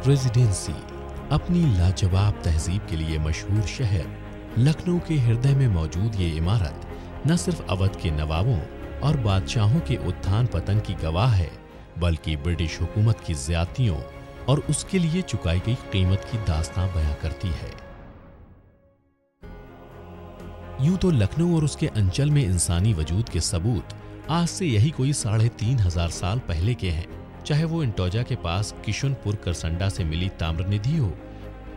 Residency अपनी लाजवाब तहजीब के लिए मशहूर शहर लखनऊ के हृदय में मौजूद ये इमारत न सिर्फ अवध के नवाबों और बादशाहों के उत्थान पतन की गवाह है, बल्कि ब्रिटिश हुकूमत की ज्यादतियों और उसके लिए चुकाई गई कीमत की दास्तां बयां करती है। यूं तो लखनऊ और उसके अंचल में इंसानी वजूद के सबूत आज से यही कोई 3500 साल पहले के हैं, चाहे वो इंटौजा के पास किशनपुर करसंडा से मिली ताम्रनिधि हो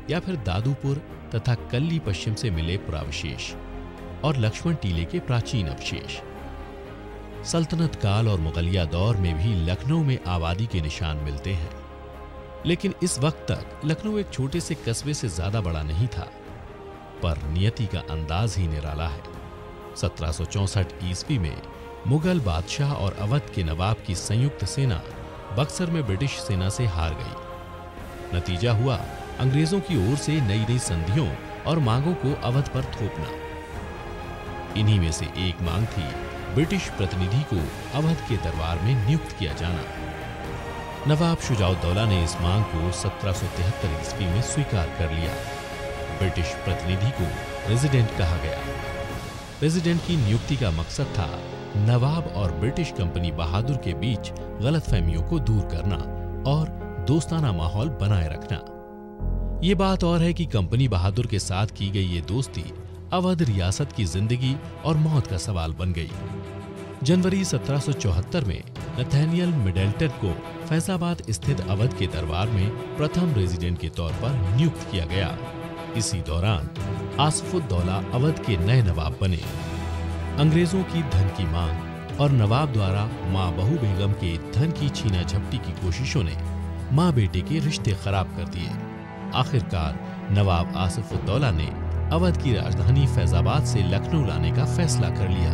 या फिर दादूपुर तथा कल्ली पश्चिम से मिले पुरावशेष और लक्ष्मण टीले के प्राचीन अवशेष। सल्तनत काल और मुगलिया दौर में भी लखनऊ में आबादी के निशान मिलते हैं, लेकिन इस वक्त तक लखनऊ एक छोटे से कस्बे से ज्यादा बड़ा नहीं था। पर नियति का अंदाज ही निराला है। 1764 ईस्वी में मुगल बादशाह और अवध के नवाब की संयुक्त सेना बक्सर में ब्रिटिश सेना से हार गई। नतीजा हुआ अंग्रेजों की ओर से नई नई संधियों और मांगों को अवध पर थोपना। इन्हीं में से एक मांग थी ब्रिटिश प्रतिनिधि को अवध के दरबार में नियुक्त किया जाना। नवाब शुजाउद्दौला ने इस मांग को 1773 ईस्वी में स्वीकार कर लिया। ब्रिटिश प्रतिनिधि को रेजिडेंट कहा गया। रेजिडेंट की नियुक्ति का मकसद था नवाब और ब्रिटिश कंपनी बहादुर के बीच गलतफहमियों को दूर करना और दोस्ताना माहौल बनाए रखना। ये बात और है कि कंपनी बहादुर के साथ की गई ये दोस्ती अवध रियासत की जिंदगी और मौत का सवाल बन गई। जनवरी 1774 में नथानियल मिडलटन को फैजाबाद स्थित अवध के दरबार में प्रथम रेजिडेंट के तौर पर नियुक्त किया गया। इसी दौरान आसिफुद्दौला अवध के नए नवाब बने। अंग्रेजों की धन की मांग और नवाब द्वारा मां बहू बेगम के धन की छीना झपटी की कोशिशों ने मां बेटे के रिश्ते खराब कर दिए। आखिरकार नवाब आसिफुद्दौला ने अवध की राजधानी फैजाबाद से लखनऊ लाने का फैसला कर लिया।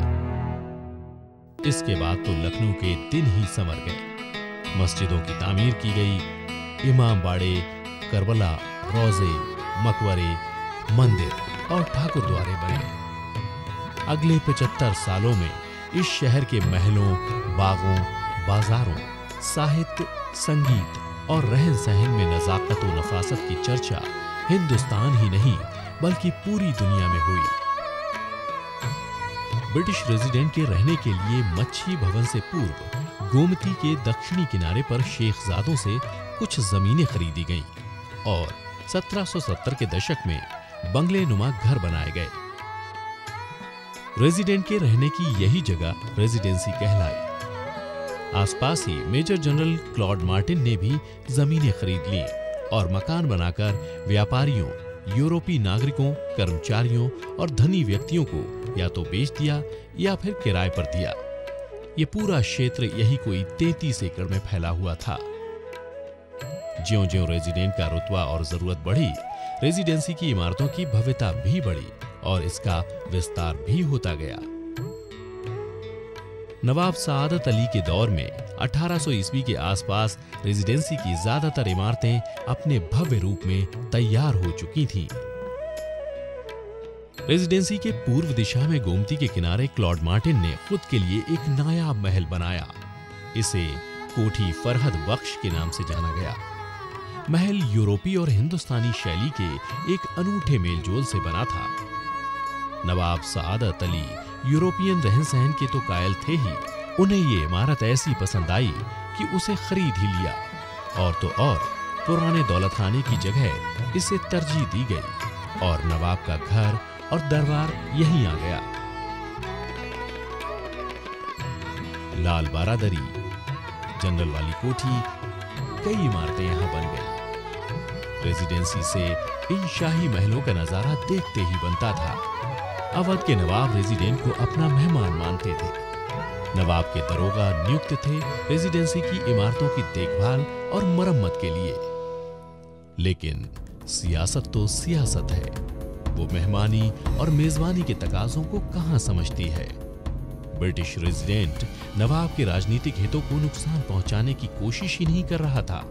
इसके बाद तो लखनऊ के दिन ही संवर गए। मस्जिदों की तामीर की गई, इमाम बाड़े, करबला, रोजे, मकबरे, मंदिर और ठाकुरद्वारे बने। अगले 75 सालों में इस शहर के महलों, बागों, बाजारों, साहित्य, संगीत और रहन सहन में नजाकत व नफासत की चर्चा हिंदुस्तान ही नहीं बल्कि पूरी दुनिया में हुई। ब्रिटिश रेजिडेंट के रहने के लिए मच्छी भवन से पूर्व गोमती के दक्षिणी किनारे पर शेखजादों से कुछ जमीनें खरीदी गईं और 1770 के दशक में बंगले नुमा घर बनाए गए। रेजिडेंट के रहने की यही जगह रेजिडेंसी कहलाई। आसपास ही मेजर जनरल क्लॉड मार्टिन ने भी जमीनें खरीद लीं और मकान बनाकर व्यापारियों, यूरोपीय नागरिकों, कर्मचारियों और धनी व्यक्तियों को या तो बेच दिया या फिर किराए पर दिया। ये पूरा क्षेत्र यही कोई 33 एकड़ में फैला हुआ था। ज्यों-ज्यों रेजिडेंट का रुतबा और जरूरत बढ़ी, रेजिडेंसी की इमारतों की भव्यता भी बढ़ी और इसका विस्तार भी होता गया। नवाब सआदत अली के दौर में 1800 ईस्वी के आसपास रेजिडेंसी की ज्यादातर इमारतें अपने भव्य रूप में तैयार हो चुकी थीं। रेजिडेंसी के पूर्व दिशा में गोमती के किनारे क्लॉड मार्टिन ने खुद के लिए एक नायाब महल बनाया। इसे कोठी फरहद बख्श के नाम से जाना गया। महल यूरोपीय और हिंदुस्तानी शैली के एक अनूठे मेलजोल से बना था। नवाब सआदत अली यूरोपियन रहन सहन के तो कायल थे ही, उन्हें ये इमारत ऐसी पसंद आई कि उसे खरीद ही लिया। और तो और पुराने दौलत खाने की जगह इसे तरजीह दी गई और नवाब का घर और दरबार यहीं आ गया। लाल बारादरी, जनरल वाली कोठी, कई इमारतें यहां बन गई। रेजिडेंसी से इन शाही महलों का नजारा देखते ही बनता था। अवध के नवाब रेजिडेंट को अपना मेहमान मानते थे। नवाब के दरोगा नियुक्त थे रेजिडेंसी की इमारतों की देखभाल और मरम्मत के लिए। लेकिन सियासत तो सियासत है, वो मेहमानी और मेजबानी के तकाजों को कहां समझती है। ब्रिटिश रेजिडेंट नवाब के राजनीतिक हितों को नुकसान पहुंचाने की कोशिश ही नहीं कर रहा था,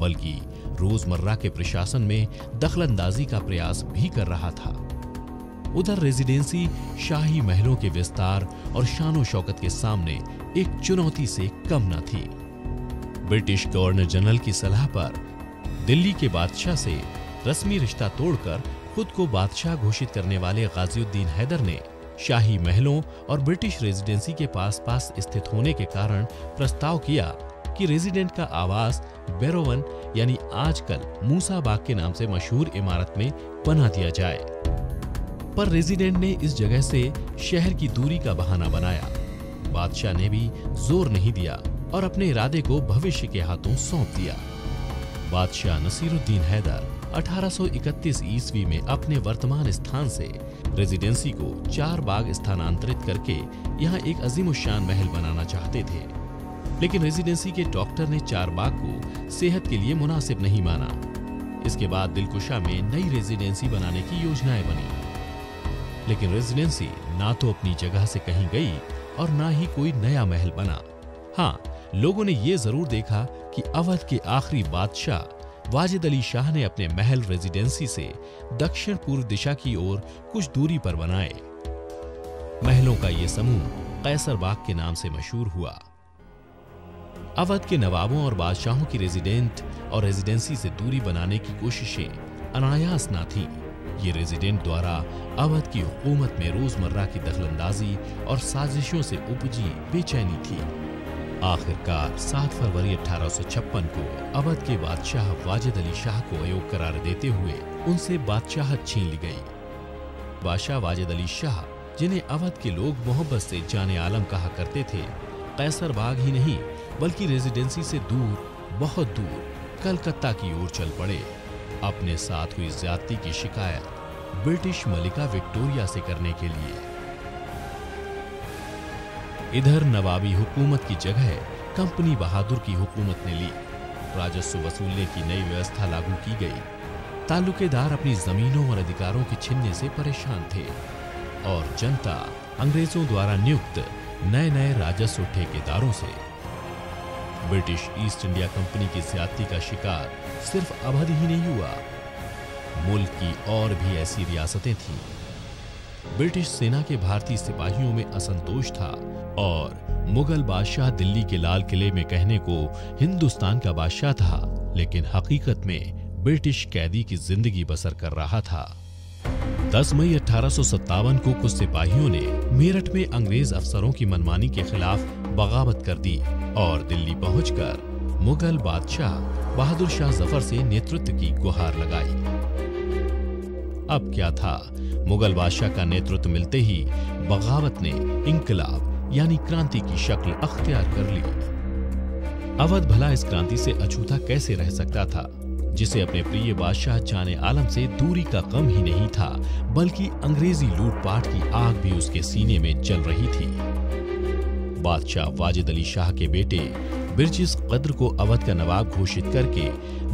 बल्कि रोजमर्रा के प्रशासन में दखलंदाजी का प्रयास भी कर रहा था। उधर रेजिडेंसी शाही महलों के विस्तार और शानो शौकत के सामने एक चुनौती से कम न थी। ब्रिटिश गवर्नर जनरल की सलाह पर दिल्ली के बादशाह से रस्मी रिश्ता तोड़कर खुद को बादशाह घोषित करने वाले गाजिउद्दीन हैदर ने शाही महलों और ब्रिटिश रेजिडेंसी के पास स्थित होने के कारण प्रस्ताव किया कि रेजिडेंट का आवास बैरोवन यानी आजकल मूसा बाग के नाम से मशहूर इमारत में बना दिया जाए। पर रेजिडेंट ने इस जगह से शहर की दूरी का बहाना बनाया। बादशाह ने भी जोर नहीं दिया और अपने इरादे को भविष्य के हाथों सौंप दिया। बादशाह नसीरुद्दीन हैदर 1831 ईस्वी में अपने वर्तमान स्थान से रेजिडेंसी को 4 बाग स्थानांतरित करके यहाँ एक अजीमुशान महल बनाना चाहते थे, लेकिन रेजिडेंसी के डॉक्टर ने 4 बाग को सेहत के लिए मुनासिब नहीं माना। इसके बाद दिलकुशा में नई रेजिडेंसी बनाने की योजनाएं बनी, लेकिन रेजिडेंसी ना तो अपनी जगह से कहीं गई और ना ही कोई नया महल बना। हाँ, लोगों ने ये जरूर देखा कि अवध के आखिरी बादशाह वाजिद अली शाह ने अपने महल रेजिडेंसी से दक्षिण पूर्व दिशा की ओर कुछ दूरी पर बनाए। महलों का ये समूह कैसर बाग के नाम से मशहूर हुआ। अवध के नवाबों और बादशाहों की रेजिडेंट और रेजिडेंसी से दूरी बनाने की कोशिशें अनायास न थीं। ये रेजिडेंट द्वारा अवध की हुकूमत में रोजमर्रा की दखलंदाजी और साजिशों से उपजी बेचैनी थी। आखिरकार 7 फरवरी 1856 को अवध के बादशाह वाजिद अली शाह को अयोग्य करार देते हुए उनसे बादशाहत छीन ली गई। बादशाह वाजिद अली शाह, जिन्हें अवध के लोग मोहब्बत से जाने आलम कहा करते थे, कैसर बाग ही नहीं बल्कि रेजिडेंसी से दूर, बहुत दूर कलकत्ता की ओर चल पड़े। अपने साथ हुई ज्यादती की शिकायत ब्रिटिश मलिका विक्टोरिया से करने के लिए। इधर नवाबी हुकूमत की जगह कंपनी बहादुर की हुकूमत ने ली। राजस्व वसूलने की नई व्यवस्था लागू की गई। ताल्लुकेदार अपनी जमीनों और अधिकारों के छीनने से परेशान थे और जनता अंग्रेजों द्वारा नियुक्त नए नए राजस्व ठेकेदारों से। ब्रिटिश ईस्ट इंडिया कंपनी की ज्यादती का शिकार सिर्फ अवध ही नहीं हुआ, मुल्क की और भी ऐसी रियासतें थीं। ब्रिटिश सेना के भारतीय सिपाहियों में असंतोष था और मुगल बादशाह दिल्ली के लाल किले में कहने को हिंदुस्तान का बादशाह था, लेकिन हकीकत में ब्रिटिश कैदी की जिंदगी बसर कर रहा था। 10 मई 1857 को कुछ सिपाहियों ने मेरठ में अंग्रेज अफसरों की मनमानी के खिलाफ बगावत कर दी और दिल्ली पहुंचकर मुगल बादशाह बहादुर शाह जफर से नेतृत्व की गुहार लगाई। अब क्या था, मुगल बादशाह का नेतृत्व मिलते ही बगावत ने इंकलाब यानी क्रांति की शक्ल अख्तियार कर ली। अवध भला इस क्रांति से अछूता कैसे रह सकता था, जिसे अपने प्रिय बादशाह जाने आलम से दूरी का गम ही नहीं था, बल्कि अंग्रेजी लूटपाट की आग भी उसके सीने में जल रही थी। बादशाह वाजिद अली शाह के बेटे बिरजिस कद्र को अवध का नवाब घोषित करके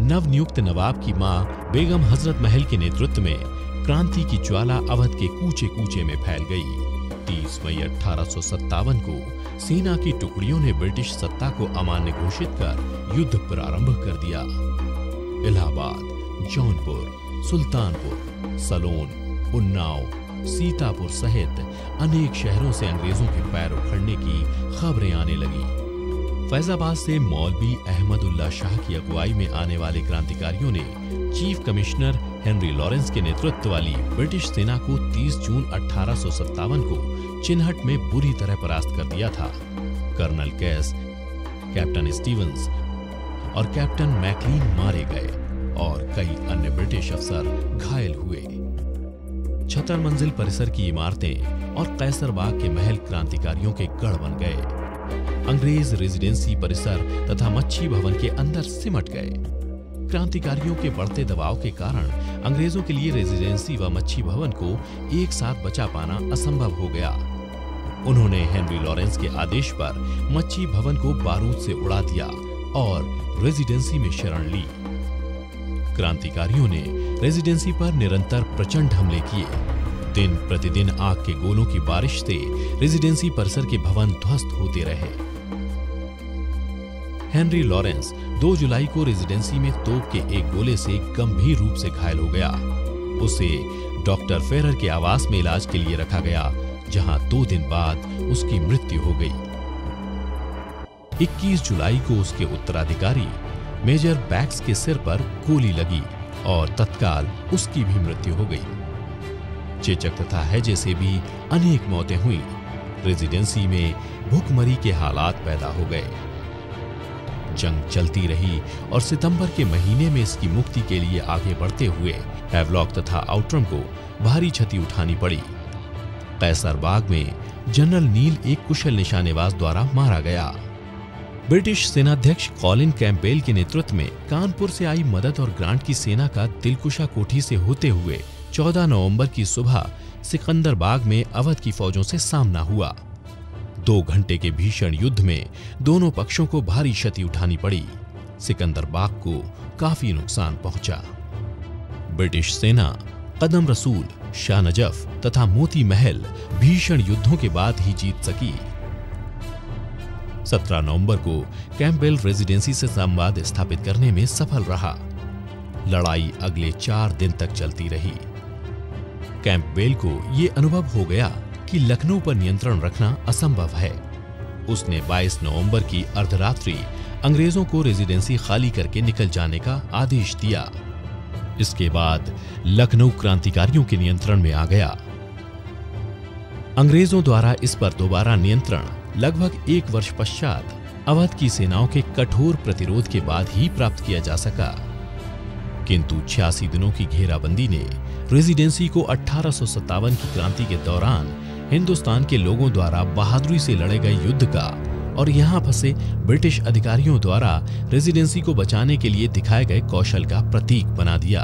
नवनियुक्त नवाब की मां बेगम हजरत महल के नेतृत्व में क्रांति की ज्वाला अवध के कूचे कूचे में फैल गई। 30 मई 1857 को सेना की टुकड़ियों ने ब्रिटिश सत्ता को अमान्य घोषित कर युद्ध प्रारंभ कर दिया। इलाहाबाद, जौनपुर, सुल्तानपुर, सलोन, उन्नाव, सीतापुर सहित अनेक शहरों से अंग्रेजों के पैर उखड़ने की खबरें आने लगी। फैजाबाद से मौलवी अहमदुल्ला शाह की अगुवाई में आने वाले क्रांतिकारियों ने चीफ कमिश्नर हेनरी लॉरेंस के नेतृत्व वाली ब्रिटिश सेना को 30 जून 1857 को चिन्हट में बुरी तरह परास्त कर दिया था। कर्नल कैस, कैप्टन स्टीवंस और कैप्टन मैकलीन मारे गए और कई अन्य ब्रिटिश अफसर घायल हुए। 76 मंजिल परिसर की इमारतें और कैसर बाग के महल क्रांतिकारियों के गढ़ बन गए। अंग्रेज रेजिडेंसी परिसर तथा मच्छी भवन के अंदर सिमट गए। क्रांतिकारियों के बढ़ते दबाव के कारण अंग्रेजों के लिए रेजिडेंसी व मच्छी भवन को एक साथ बचा पाना असंभव हो गया। उन्होंने हेनरी लॉरेंस के आदेश पर मच्छी भवन को बारूद से उड़ा दिया और रेजिडेंसी में शरण ली। क्रांतिकारियों ने रेजिडेंसी पर निरंतर प्रचंड हमले किए। दिन प्रतिदिन आग के गोलों की बारिश से रेजिडेंसी परिसर के भवन ध्वस्त होते रहे। हेनरी लॉरेंस 2 जुलाई को रेजिडेंसी में तोप के एक गोले से गंभीर रूप से घायल हो गया। उसे डॉक्टर फेरर के आवास में इलाज के लिए रखा गया, जहां 2 दिन बाद उसकी मृत्यु हो गई। 21 जुलाई को उसके उत्तराधिकारी मेजर बैक्स के सिर पर गोली लगी और तत्काल उसकी भी मृत्यु हो गई। चेचक तथा हैजे से भी अनेक मौतें हुई। रेजिडेंसी में भूखमरी के हालात पैदा हो गए। जंग चलती रही और सितंबर के महीने में इसकी मुक्ति के लिए आगे बढ़ते हुए हैवलॉक तथा आउट्रम को भारी क्षति उठानी पड़ी। कैसरबाग में जनरल नील एक कुशल निशानेबाज द्वारा मारा गया। ब्रिटिश सेनाध्यक्ष कॉलिन कैंपबेल के नेतृत्व में कानपुर से आई मदद और ग्रांट की सेना का दिलकुशा कोठी से होते हुए 14 नवंबर की सुबह सिकंदरबाग में अवध की फौजों से सामना हुआ। 2 घंटे के भीषण युद्ध में दोनों पक्षों को भारी क्षति उठानी पड़ी। सिकंदरबाग को काफी नुकसान पहुंचा। ब्रिटिश सेना कदम रसूल, शाह नजफ तथा मोती महल भीषण युद्धों के बाद ही जीत सकी। 17 नवंबर को कैंपबेल रेजिडेंसी से संवाद स्थापित करने में सफल रहा। लड़ाई अगले 4 दिन तक चलती रही। कैंपबेल को यह अनुभव हो गया कि लखनऊ पर नियंत्रण रखना असंभव है। उसने 22 नवंबर की अर्धरात्रि अंग्रेजों को रेजिडेंसी खाली करके निकल जाने का आदेश दिया। इसके बाद लखनऊ क्रांतिकारियों के नियंत्रण में आ गया। अंग्रेजों द्वारा इस पर दोबारा नियंत्रण लगभग 1 वर्ष पश्चात अवध की सेनाओं के कठोर प्रतिरोध के बाद ही प्राप्त किया जा सका। किंतु 86 दिनों की घेराबंदी ने रेजिडेंसी को 1857 की क्रांति के दौरान हिंदुस्तान के लोगों द्वारा बहादुरी से लड़े गए युद्ध का और यहां फंसे ब्रिटिश अधिकारियों द्वारा रेजिडेंसी को बचाने के लिए दिखाए गए कौशल का प्रतीक बना दिया।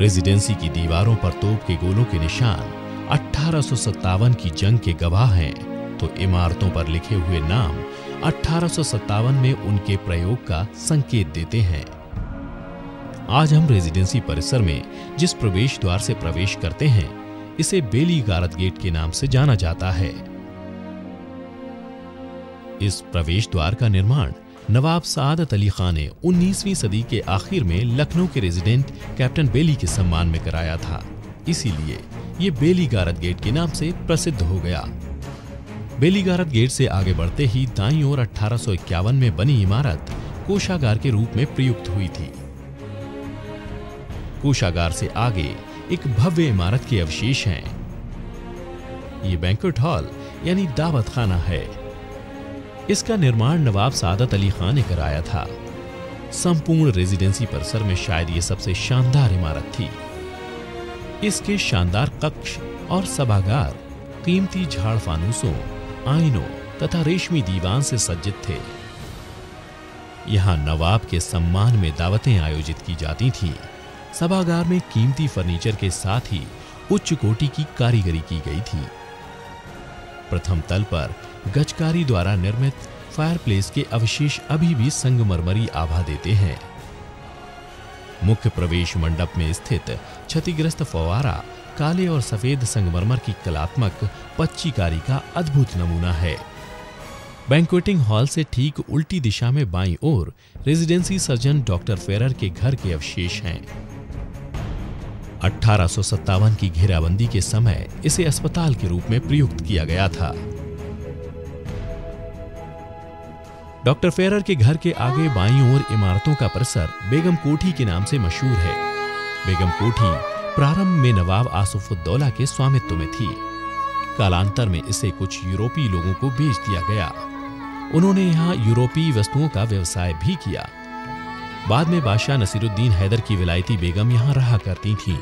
रेजिडेंसी की दीवारों पर तोप के गोलों के निशान 1857 की जंग के गवाह हैं, तो इमारतों पर लिखे हुए नाम 1857 में उनके प्रयोग का संकेत देते हैं। आज हम रेजिडेंसी परिसर में जिस प्रवेश द्वार से प्रवेश करते हैं, इसे बेली गारद गेट के नाम से जाना जाता है। इस प्रवेश द्वार का निर्माण नवाब सादत अली खान ने 19वीं सदी के आखिर में लखनऊ के रेजिडेंट कैप्टन बेली के सम्मान में कराया था। इसीलिए ये बेली गारद गेट के नाम से प्रसिद्ध हो गया। बेली गारद गेट से आगे बढ़ते ही दाईं ओर 1851 में बनी इमारत कोषागार के रूप में प्रयुक्त हुई थी। कोषागार से आगे एक भव्य इमारत के अवशेष हैं। ये बैंक्वेट हॉल यानी दावत खाना है। इसका निर्माण नवाब सादत अली खान ने कराया था। संपूर्ण रेजिडेंसी परिसर में शायद ये सबसे शानदार इमारत थी। इसके शानदार कक्ष और सभागार कीमती झाड़ फानूसों, आईनों तथा रेशमी दीवान से सज्जित थे। यहां नवाब के सम्मान में दावतें आयोजित की जाती थीं। सभागार में कीमती फर्नीचर के साथ ही उच्च कोटि की कारीगरी की गई थी। प्रथम तल पर गजकारी द्वारा निर्मित फायरप्लेस के अवशेष अभी भी संगमरमरी आभा देते हैं। मुख्य प्रवेश मंडप में स्थित क्षतिग्रस्त फव्वारा काले और सफेद संगमरमर की कलात्मक पच्चीकारी का अद्भुत नमूना है। बैंक्वेटिंग हॉल से ठीक उल्टी दिशा में बाईं ओर रेजिडेंसी सर्जन डॉक्टर फेरर के घर के अवशेष हैं। 1857 की घेराबंदी के समय इसे अस्पताल के रूप में प्रयुक्त किया गया था। डॉक्टर फेरर के घर के आगे बाईं ओर इमारतों का परिसर बेगम कोठी के नाम से मशहूर है। बेगम कोठी प्रारंभ में नवाब आसिफउद्दौला के स्वामित्व में थी। कालांतर में इसे कुछ यूरोपीय लोगों को बेच दिया गया। उन्होंने यहाँ यूरोपीय वस्तुओं का व्यवसाय भी किया। बाद में बादशाह नसीरुद्दीन हैदर की विलायती बेगम यहाँ रहा करती थीं।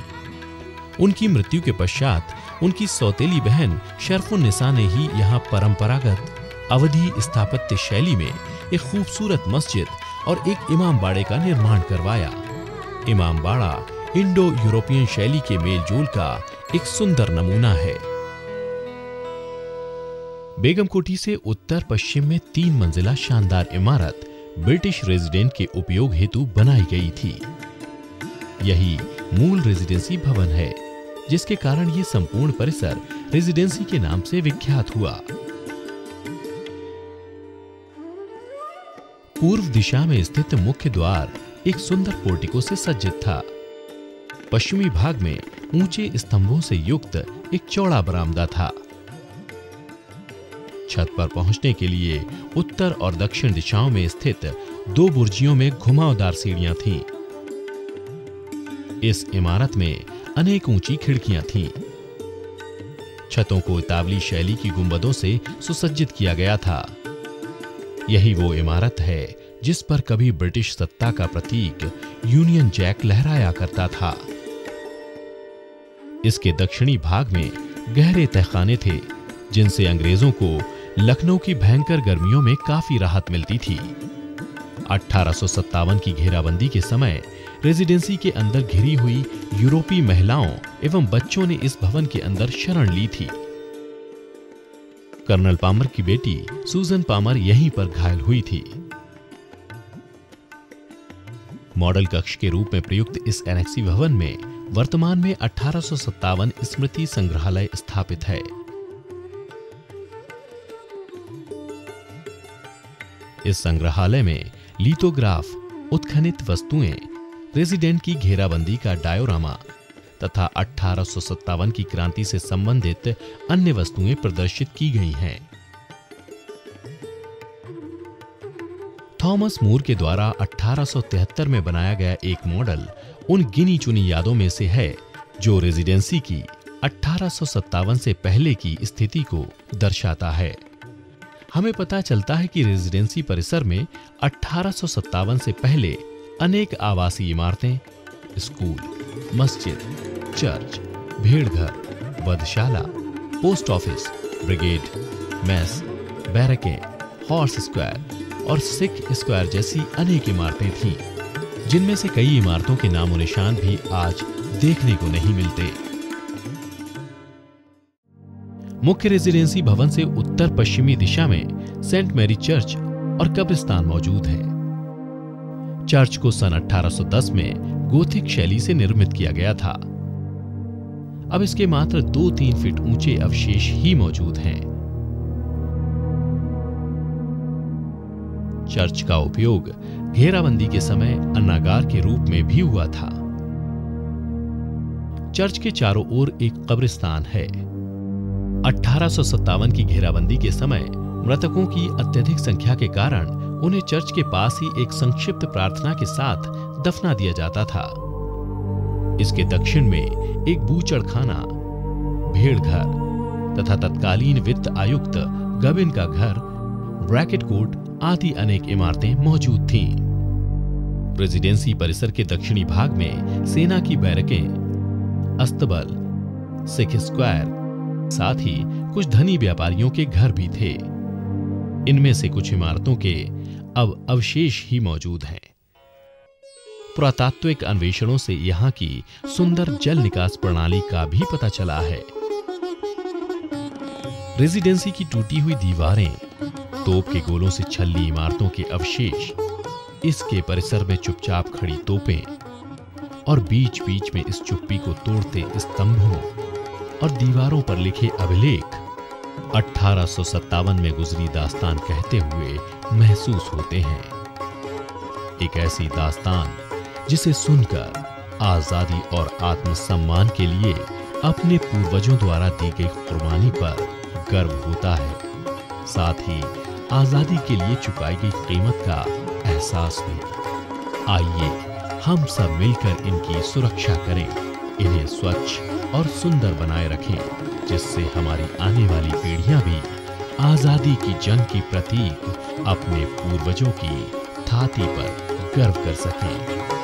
उनकी मृत्यु के पश्चात उनकी सौतेली बहन शरफुन्निसा ने ही यहाँ परंपरागत अवधी स्थापत्य शैली में एक खूबसूरत मस्जिद और एक इमाम बाड़े का निर्माण करवाया। इमाम बाड़ा इंडो यूरोपियन शैली के मेलजोल का एक सुंदर नमूना है। बेगम कोठी से उत्तर पश्चिम में 3 मंजिला शानदार इमारत ब्रिटिश रेजिडेंट के उपयोग हेतु बनाई गई थी। यही मूल रेजिडेंसी भवन है, जिसके कारण ये संपूर्ण परिसर रेजिडेंसी के नाम से विख्यात हुआ। पूर्व दिशा में स्थित मुख्य द्वार एक सुंदर पोर्टिको से सज्जित था। पश्चिमी भाग में ऊंचे स्तंभों से युक्त एक चौड़ा बरामदा था। छत पर पहुंचने के लिए उत्तर और दक्षिण दिशाओं में स्थित 2 बुर्जियों में घुमावदार सीढ़ियां थीं। इस इमारत में अनेक ऊंची खिड़कियां थीं। छतों को इतावली शैली की गुंबदों से सुसज्जित किया गया था। यही वो इमारत है जिस पर कभी ब्रिटिश सत्ता का प्रतीक यूनियन जैक लहराया करता था। इसके दक्षिणी भाग में गहरे तहखाने थे, जिनसे अंग्रेजों को लखनऊ की भयंकर गर्मियों में काफी राहत मिलती थी। 1857 की घेराबंदी के समय रेजिडेंसी के अंदर घिरी हुई यूरोपीय महिलाओं एवं बच्चों ने इस भवन के अंदर शरण ली थी। कर्नल पामर की बेटी सूजन पामर यहीं पर घायल हुई थी। मॉडल कक्ष के रूप में प्रयुक्त इस एनेक्सी भवन में वर्तमान में 1857 स्मृति संग्रहालय स्थापित है। इस संग्रहालय में लिथोग्राफ, उत्खनित वस्तुएं, रेजिडेंट की घेराबंदी का डायोरामा तथा 1857 की क्रांति से संबंधित अन्य वस्तुएं प्रदर्शित की गई हैं। थॉमस मूर के द्वारा 1873 में बनाया गया एक मॉडल उन गिनी चुनी यादों में से है जो रेजिडेंसी की 1857 से पहले की स्थिति को दर्शाता है। हमें पता चलता है कि रेजिडेंसी परिसर में 1857 से पहले अनेक आवासीय इमारतें, स्कूल, मस्जिद, चर्च, भेड़घर, वधशाला, पोस्ट ऑफिस, ब्रिगेड, मेस, बैरकें, हॉर्स स्क्वायर और सिख स्क्वायर जैसी अनेक इमारतें थीं, जिनमें से कई इमारतों के नामो निशान भी आज देखने को नहीं मिलते। मुख्य रेजिडेंसी भवन से उत्तर पश्चिमी दिशा में सेंट मैरी चर्च और कब्रिस्तान मौजूद है। चर्च को सन 1810 में गोथिक शैली से निर्मित किया गया था। अब इसके मात्र 2-3 फीट ऊंचे अवशेष ही मौजूद हैं। चर्च का उपयोग घेराबंदी के समय अन्नागार के रूप में भी हुआ था। चर्च के चारों ओर एक कब्रिस्तान है। 1857 की घेराबंदी के समय मृतकों की अत्यधिक संख्या के कारण उन्हें चर्च के पास ही एक संक्षिप्त प्रार्थना के साथ दफना दिया जाता था। इसके दक्षिण में एक बूचड़खाना, भेड़घर तथा तत्कालीन वित्त आयुक्त गबिन का घर, ब्रैकेट कोर्ट आदि अनेक इमारतें मौजूद थीं। रेजिडेंसी परिसर के दक्षिणी भाग में सेना की बैरकें, अस्तबल, सिख स्क्वायर, साथ ही कुछ धनी व्यापारियों के घर भी थे। इनमें से कुछ इमारतों के अब अवशेष ही मौजूद हैं। पुरातात्विक अन्वेषणों से यहाँ की सुंदर जल निकास प्रणाली का भी पता चला है। रेजिडेंसी की टूटी हुई दीवारें, तोप के गोलों से छल्ली इमारतों के अवशेष, इसके परिसर में चुपचाप खड़ी तोपें और बीच बीच में इस चुप्पी को तोड़ते स्तंभों और दीवारों पर लिखे अभिलेख 1857 में गुजरी दास्तान कहते हुए महसूस होते हैं। एक ऐसी दास्तान जिसे सुनकर आजादी और आत्मसम्मान के लिए अपने पूर्वजों द्वारा दी गई कुर्बानी पर गर्व होता है, साथ ही आजादी के लिए चुकाई गई कीमत का एहसास भी। आइए हम सब मिलकर इनकी सुरक्षा करें, इन्हें स्वच्छ और सुंदर बनाए रखें, जिससे हमारी आने वाली पीढ़ियां भी आजादी की जंग की प्रतीक अपने पूर्वजों की छाती पर गर्व कर सकें।